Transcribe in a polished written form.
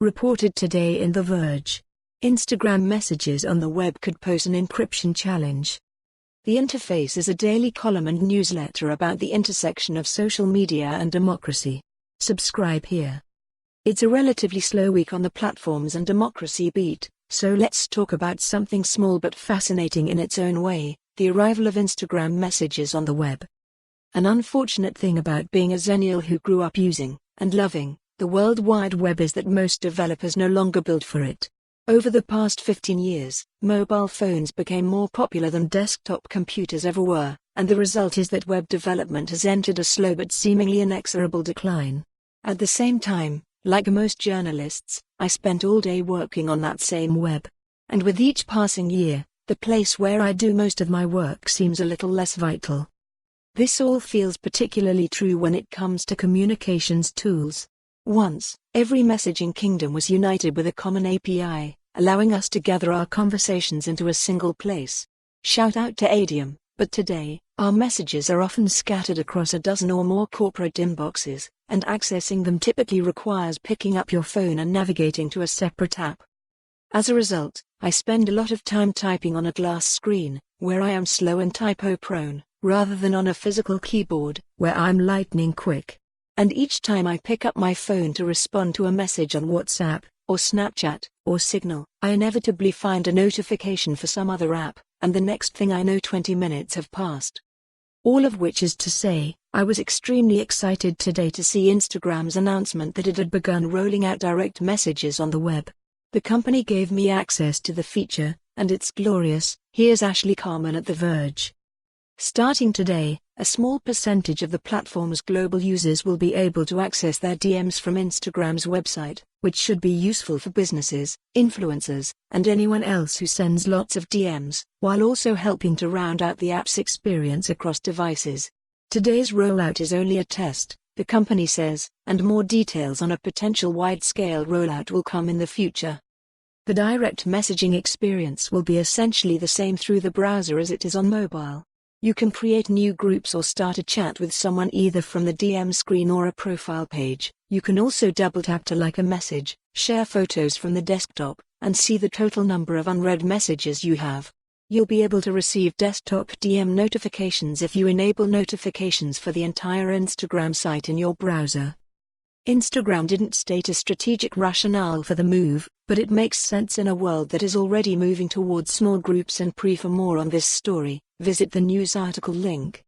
Reported today in The Verge. Instagram messages on the web could pose an encryption challenge. The Interface is a daily column and newsletter about the intersection of social media and democracy. Subscribe here. It's a relatively slow week on the platforms and democracy beat, so let's talk about something small but fascinating in its own way, the arrival of Instagram messages on the web. An unfortunate thing about being a xennial who grew up using, and loving, the World Wide Web is that most developers no longer build for it. Over the past 15 years, mobile phones became more popular than desktop computers ever were, and the result is that web development has entered a slow but seemingly inexorable decline. At the same time, like most journalists, I spent all day working on that same web. And with each passing year, the place where I do most of my work seems a little less vital. This all feels particularly true when it comes to communications tools. Once, every messaging kingdom was united with a common API, allowing us to gather our conversations into a single place. Shout out to Adium, but today, our messages are often scattered across a dozen or more corporate inboxes, and accessing them typically requires picking up your phone and navigating to a separate app. As a result, I spend a lot of time typing on a glass screen, where I am slow and typo-prone, rather than on a physical keyboard, where I'm lightning quick. And each time I pick up my phone to respond to a message on WhatsApp, or Snapchat, or Signal, I inevitably find a notification for some other app, and the next thing I know 20 minutes have passed. All of which is to say, I was extremely excited today to see Instagram's announcement that it had begun rolling out direct messages on the web. The company gave me access to the feature, and it's glorious. Here's Ashley Carman at The Verge. Starting today, a small percentage of the platform's global users will be able to access their DMs from Instagram's website, which should be useful for businesses, influencers, and anyone else who sends lots of DMs, while also helping to round out the app's experience across devices. Today's rollout is only a test, the company says, and more details on a potential wide-scale rollout will come in the future. The direct messaging experience will be essentially the same through the browser as it is on mobile. You can create new groups or start a chat with someone either from the DM screen or a profile page. You can also double-tap to like a message, share photos from the desktop, and see the total number of unread messages you have. You'll be able to receive desktop DM notifications if you enable notifications for the entire Instagram site in your browser. Instagram didn't state a strategic rationale for the move, but it makes sense in a world that is already moving towards small groups and pre. For more on this story, visit the news article link.